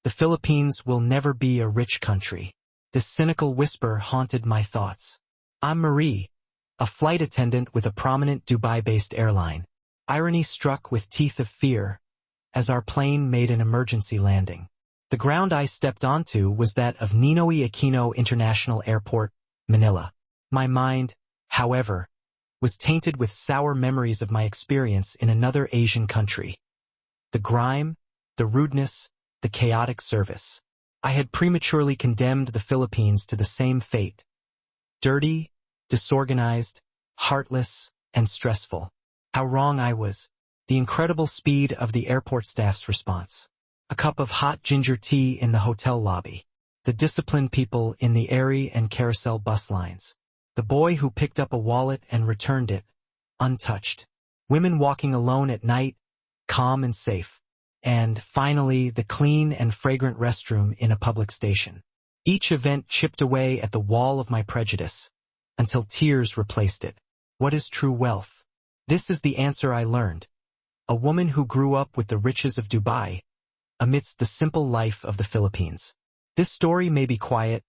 The Philippines will never be a rich country. This cynical whisper haunted my thoughts. I'm Marie, a flight attendant with a prominent Dubai-based airline. Irony struck with teeth of fear as our plane made an emergency landing. The ground I stepped onto was that of Ninoy Aquino International Airport, Manila. My mind, however, was tainted with sour memories of my experience in another Asian country. The grime, the rudeness, the chaotic service. I had prematurely condemned the Philippines to the same fate. Dirty, disorganized, heartless, and stressful. How wrong I was. The incredible speed of the airport staff's response. A cup of hot ginger tea in the hotel lobby. The disciplined people in the airy and carousel bus lines. The boy who picked up a wallet and returned it, untouched. Women walking alone at night, calm and safe. And, finally, the clean and fragrant restroom in a public station. Each event chipped away at the wall of my prejudice, until tears replaced it. What is true wealth? This is the answer I learned. A woman who grew up with the riches of Dubai, amidst the simple life of the Philippines. This story may be quiet,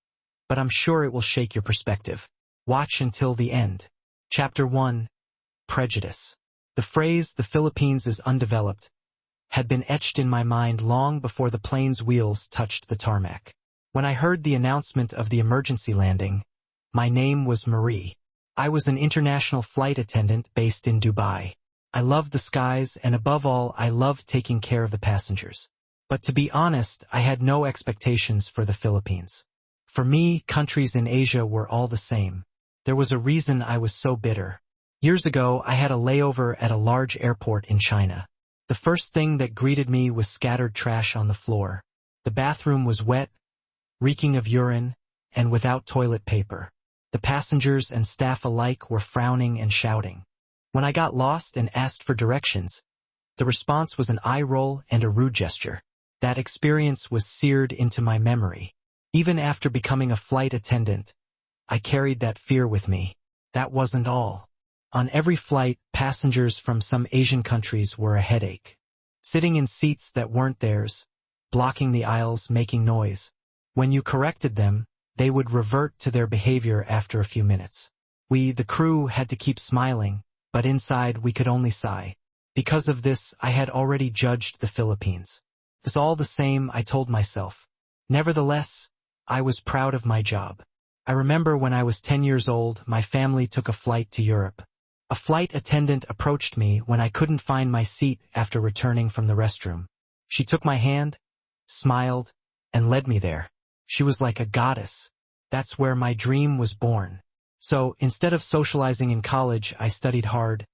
but I'm sure it will shake your perspective. Watch until the end. Chapter 1. Prejudice. The phrase, "the Philippines is undeveloped," had been etched in my mind long before the plane's wheels touched the tarmac. When I heard the announcement of the emergency landing, my name was Marie. I was an international flight attendant based in Dubai. I loved the skies, and above all, I loved taking care of the passengers. But to be honest, I had no expectations for the Philippines. For me, countries in Asia were all the same. There was a reason I was so bitter. Years ago, I had a layover at a large airport in China. The first thing that greeted me was scattered trash on the floor. The bathroom was wet, reeking of urine, and without toilet paper. The passengers and staff alike were frowning and shouting. When I got lost and asked for directions, the response was an eye roll and a rude gesture. That experience was seared into my memory. Even after becoming a flight attendant, I carried that fear with me. That wasn't all. On every flight, passengers from some Asian countries were a headache. Sitting in seats that weren't theirs, blocking the aisles, making noise. When you corrected them, they would revert to their behavior after a few minutes. We, the crew, had to keep smiling, but inside we could only sigh. Because of this, I had already judged the Philippines. It's all the same, I told myself. Nevertheless, I was proud of my job. I remember when I was 10 years old, my family took a flight to Europe. A flight attendant approached me when I couldn't find my seat after returning from the restroom. She took my hand, smiled, and led me there. She was like a goddess. That's where my dream was born. So, instead of socializing in college, I studied hard.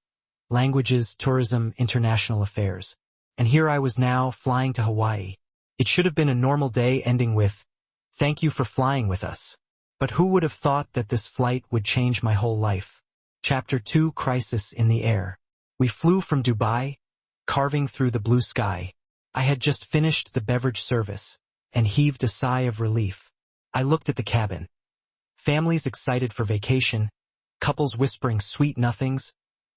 Languages, tourism, international affairs. And here I was now, flying to Hawaii. It should have been a normal day ending with, "Thank you for flying with us." But who would have thought that this flight would change my whole life? Chapter 2. Crisis in the Air. We flew from Dubai, carving through the blue sky. I had just finished the beverage service, and heaved a sigh of relief. I looked at the cabin. Families excited for vacation, couples whispering sweet nothings,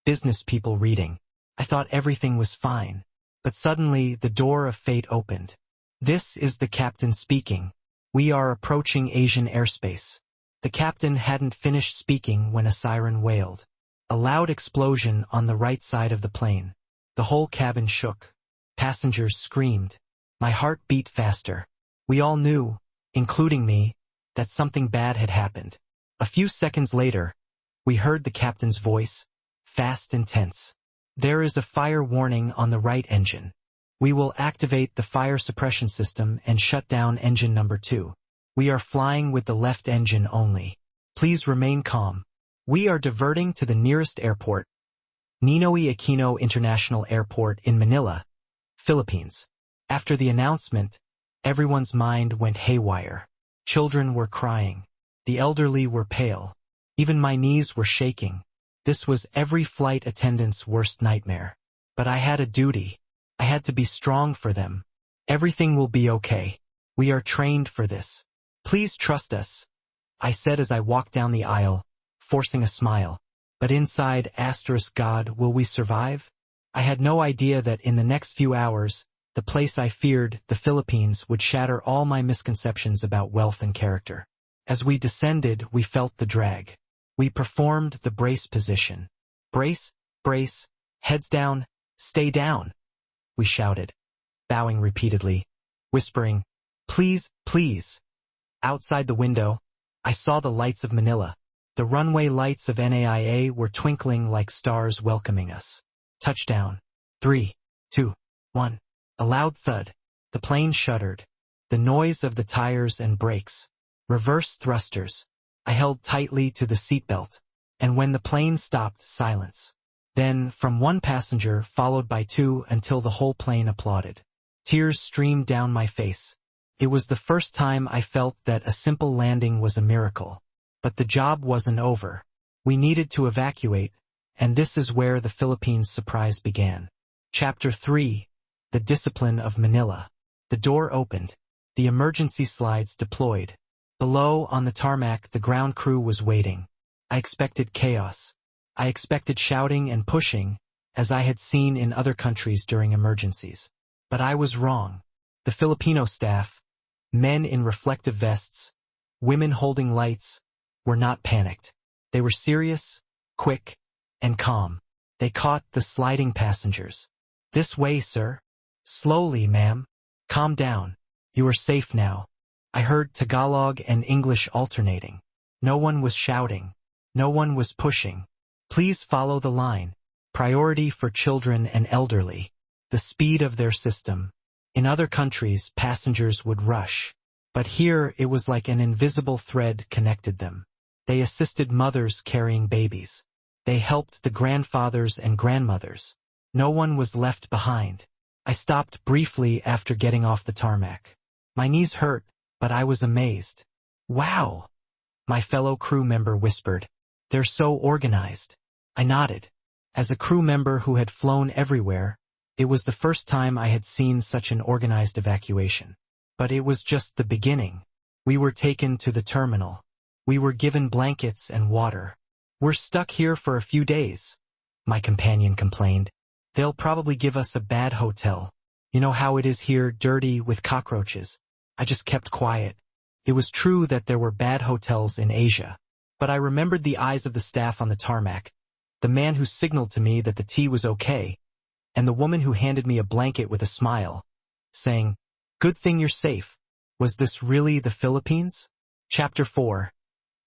business people reading. I thought everything was fine. But suddenly, the door of fate opened. "This is the captain speaking. We are approaching Asian airspace." The captain hadn't finished speaking when a siren wailed. A loud explosion on the right side of the plane. The whole cabin shook. Passengers screamed. My heart beat faster. We all knew, including me, that something bad had happened. A few seconds later, we heard the captain's voice, fast and tense. "There is a fire warning on the right engine. We will activate the fire suppression system and shut down engine number 2. We are flying with the left engine only. Please remain calm. We are diverting to the nearest airport, Ninoy Aquino International Airport in Manila, Philippines." After the announcement, everyone's mind went haywire. Children were crying. The elderly were pale. Even my knees were shaking. This was every flight attendant's worst nightmare. But I had a duty. I had to be strong for them. "Everything will be okay. We are trained for this. Please trust us," I said as I walked down the aisle, forcing a smile. But inside, God, will we survive? I had no idea that in the next few hours, The place I feared, the Philippines, would shatter all my misconceptions about wealth and character. As we descended, we felt the drag. We performed the brace position. Brace, brace, heads down, stay down, we shouted, bowing repeatedly, whispering, please, please. Outside the window, I saw the lights of Manila. The runway lights of NAIA were twinkling like stars welcoming us. Touchdown. 3, 2, 1. A loud thud. The plane shuddered. The noise of the tires and brakes. Reverse thrusters. I held tightly to the seatbelt. And when the plane stopped, silence. Then, from one passenger, followed by two, until the whole plane applauded. Tears streamed down my face. It was the first time I felt that a simple landing was a miracle. But the job wasn't over. We needed to evacuate, and this is where the Philippines surprise began. Chapter 3. The Discipline of Manila. The door opened. The emergency slides deployed. Below, on the tarmac, the ground crew was waiting. I expected chaos. I expected shouting and pushing, as I had seen in other countries during emergencies. But I was wrong. The Filipino staff, men in reflective vests, women holding lights, were not panicked. They were serious, quick, and calm. They caught the sliding passengers. This way, sir. Slowly, ma'am. Calm down. You are safe now. I heard Tagalog and English alternating. No one was shouting. No one was pushing. Please follow the line. Priority for children and elderly. The speed of their system. In other countries, passengers would rush. But here, it was like an invisible thread connected them. They assisted mothers carrying babies. They helped the grandfathers and grandmothers. No one was left behind. I stopped briefly after getting off the tarmac. My knees hurt, but I was amazed. Wow! My fellow crew member whispered. They're so organized. I nodded. As a crew member who had flown everywhere, it was the first time I had seen such an organized evacuation. But it was just the beginning. We were taken to the terminal. We were given blankets and water. We're stuck here for a few days, my companion complained. They'll probably give us a bad hotel. You know how it is here, dirty with cockroaches. I just kept quiet. It was true that there were bad hotels in Asia. But I remembered the eyes of the staff on the tarmac, the man who signaled to me that the tea was okay, and the woman who handed me a blanket with a smile, saying, "Good thing you're safe." Was this really the Philippines? Chapter 4.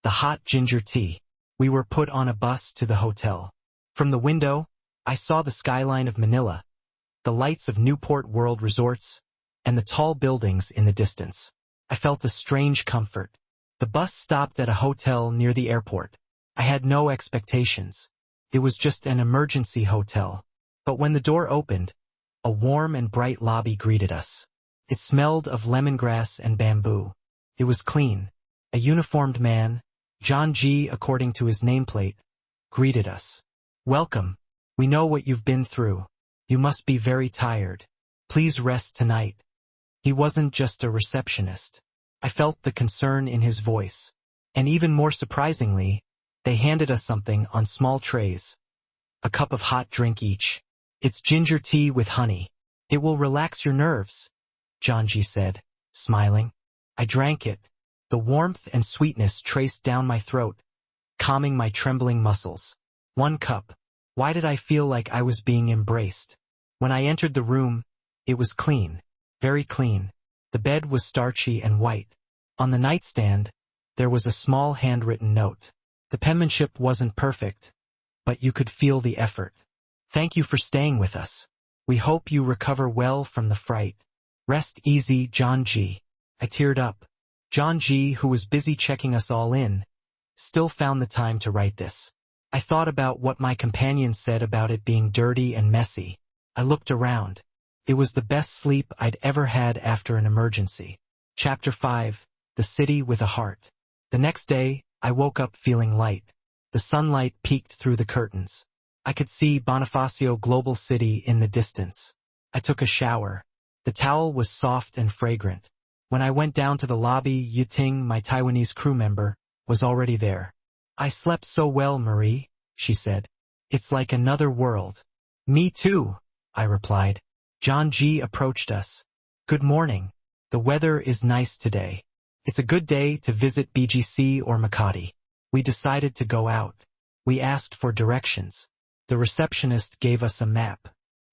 The Hot Ginger Tea. We were put on a bus to the hotel. From the window, I saw the skyline of Manila, the lights of Newport World Resorts, and the tall buildings in the distance. I felt a strange comfort. The bus stopped at a hotel near the airport. I had no expectations. It was just an emergency hotel. But when the door opened, a warm and bright lobby greeted us. It smelled of lemongrass and bamboo. It was clean. A uniformed man, John G. according to his nameplate, greeted us. "Welcome. We know what you've been through. You must be very tired. Please rest tonight." He wasn't just a receptionist. I felt the concern in his voice. And even more surprisingly, they handed us something on small trays. A cup of hot drink each. "It's ginger tea with honey. It will relax your nerves," John G. said, smiling. I drank it. The warmth and sweetness traced down my throat, calming my trembling muscles. 1 cup. Why did I feel like I was being embraced? When I entered the room, it was clean. Very clean. The bed was starchy and white. On the nightstand, there was a small handwritten note. The penmanship wasn't perfect, but you could feel the effort. "Thank you for staying with us. We hope you recover well from the fright. Rest easy, John G." I teared up. John G., who was busy checking us all in, still found the time to write this. I thought about what my companion said about it being dirty and messy. I looked around. It was the best sleep I'd ever had after an emergency. Chapter 5. The City with a Heart. The next day, I woke up feeling light. The sunlight peeked through the curtains. I could see Bonifacio Global City in the distance. I took a shower. The towel was soft and fragrant. When I went down to the lobby, Yuting, my Taiwanese crew member, was already there. "I slept so well, Marie," she said. "It's like another world." "Me too," I replied. John G. approached us. Good morning. The weather is nice today. It's a good day to visit BGC or Makati. We decided to go out. We asked for directions. The receptionist gave us a map.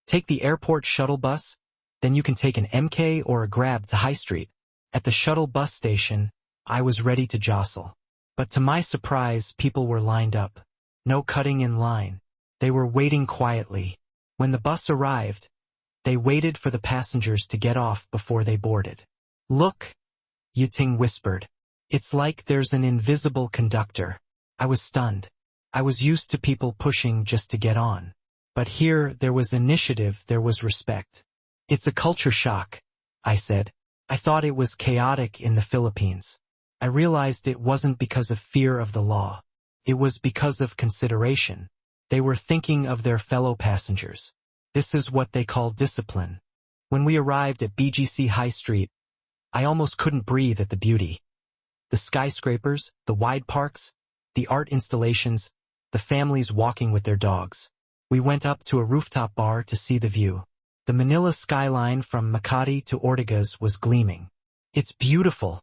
Take the airport shuttle bus, then you can take an MK or a Grab to High Street. At the shuttle bus station, I was ready to jostle. But to my surprise, people were lined up. No cutting in line. They were waiting quietly. When the bus arrived, they waited for the passengers to get off before they boarded. Look, Yuting whispered. It's like there's an invisible conductor. I was stunned. I was used to people pushing just to get on. But here, there was initiative, there was respect. It's a culture shock, I said. I thought it was chaotic in the Philippines. I realized it wasn't because of fear of the law. It was because of consideration. They were thinking of their fellow passengers. This is what they call discipline. When we arrived at BGC High Street, I almost couldn't breathe at the beauty. The skyscrapers, the wide parks, the art installations, the families walking with their dogs. We went up to a rooftop bar to see the view. The Manila skyline from Makati to Ortigas was gleaming. It's beautiful,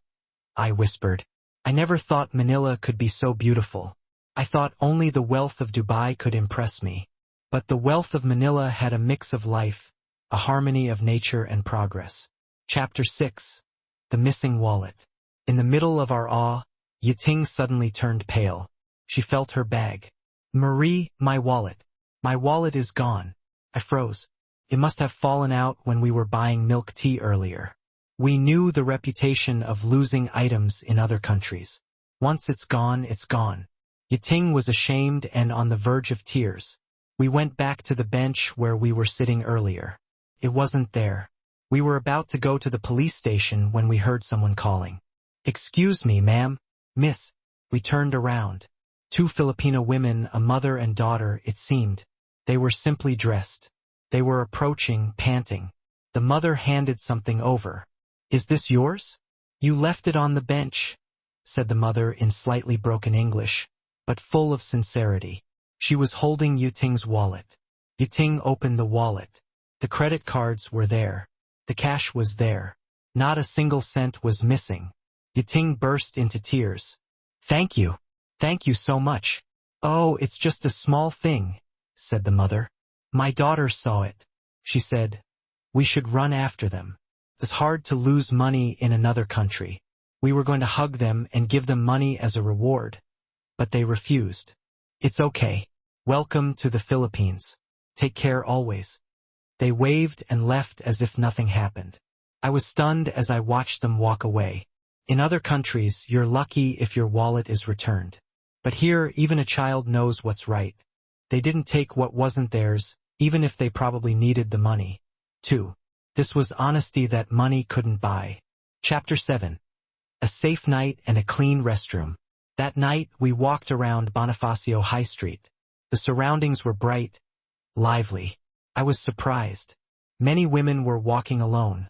I whispered. I never thought Manila could be so beautiful. I thought only the wealth of Dubai could impress me. But the wealth of Manila had a mix of life, a harmony of nature and progress. Chapter 6. The Missing Wallet. In the middle of our awe, Yuting suddenly turned pale. She felt her bag. Marie, my wallet. My wallet is gone. I froze. It must have fallen out when we were buying milk tea earlier. We knew the reputation of losing items in other countries. Once it's gone, it's gone. Yuting was ashamed and on the verge of tears. We went back to the bench where we were sitting earlier. It wasn't there. We were about to go to the police station when we heard someone calling. Excuse me, ma'am. Miss. We turned around. Two Filipino women, a mother and daughter, it seemed. They were simply dressed. They were approaching, panting. The mother handed something over. Is this yours? You left it on the bench, said the mother in slightly broken English, but full of sincerity. She was holding Yuting's wallet. Yuting opened the wallet. The credit cards were there. The cash was there. Not a single cent was missing. Yuting burst into tears. Thank you. Thank you so much. Oh, it's just a small thing, said the mother. My daughter saw it. She said, we should run after them. It's hard to lose money in another country. We were going to hug them and give them money as a reward. But they refused. It's okay. Welcome to the Philippines. Take care always. They waved and left as if nothing happened. I was stunned as I watched them walk away. In other countries, you're lucky if your wallet is returned. But here, even a child knows what's right. They didn't take what wasn't theirs, even if they probably needed the money. 2. This was honesty that money couldn't buy. Chapter 7. A safe night and a clean restroom. That night, we walked around Bonifacio High Street. The surroundings were bright, lively. I was surprised. Many women were walking alone.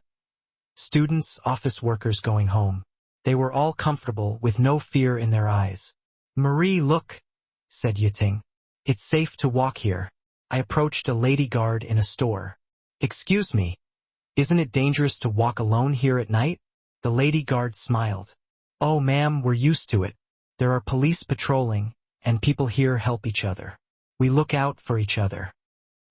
Students, office workers going home. They were all comfortable with no fear in their eyes. Marie, look, said Yuting. It's safe to walk here. I approached a lady guard in a store. Excuse me, isn't it dangerous to walk alone here at night? The lady guard smiled. Oh, ma'am, we're used to it. There are police patrolling, and people here help each other. We look out for each other.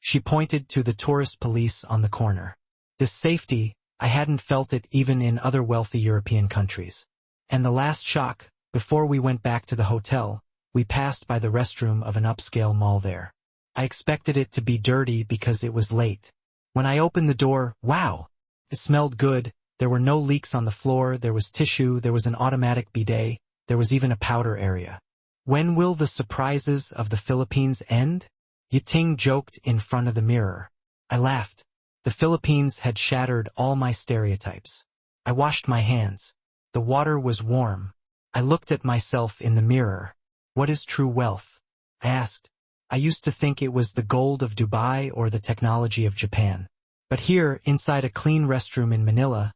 She pointed to the tourist police on the corner. This safety, I hadn't felt it even in other wealthy European countries. And the last shock, before we went back to the hotel, we passed by the restroom of an upscale mall there. I expected it to be dirty because it was late. When I opened the door, wow! It smelled good, there were no leaks on the floor, there was tissue, there was an automatic bidet, there was even a powder area. When will the surprises of the Philippines end? Yuting joked in front of the mirror. I laughed. The Philippines had shattered all my stereotypes. I washed my hands. The water was warm. I looked at myself in the mirror. What is true wealth? I asked. I used to think it was the gold of Dubai or the technology of Japan. But here, inside a clean restroom in Manila,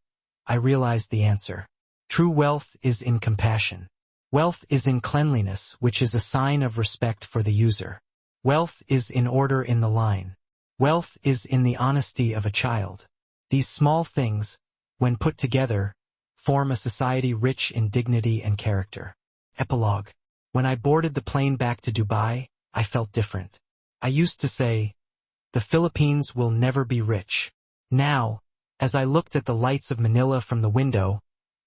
I realized the answer. True wealth is in compassion. Wealth is in cleanliness, which is a sign of respect for the user. Wealth is in order in the line. Wealth is in the honesty of a child. These small things, when put together, form a society rich in dignity and character. Epilogue. When I boarded the plane back to Dubai, I felt different. I used to say, the Philippines will never be rich. Now, as I looked at the lights of Manila from the window,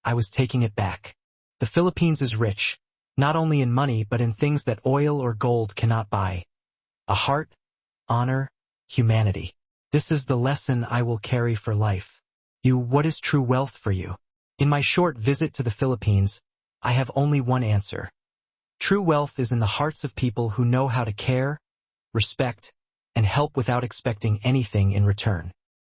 I was taking it back. The Philippines is rich, not only in money but in things that oil or gold cannot buy. A heart, honor, humanity. This is the lesson I will carry for life. What is true wealth for you? In my short visit to the Philippines, I have only one answer. True wealth is in the hearts of people who know how to care, respect, and help without expecting anything in return.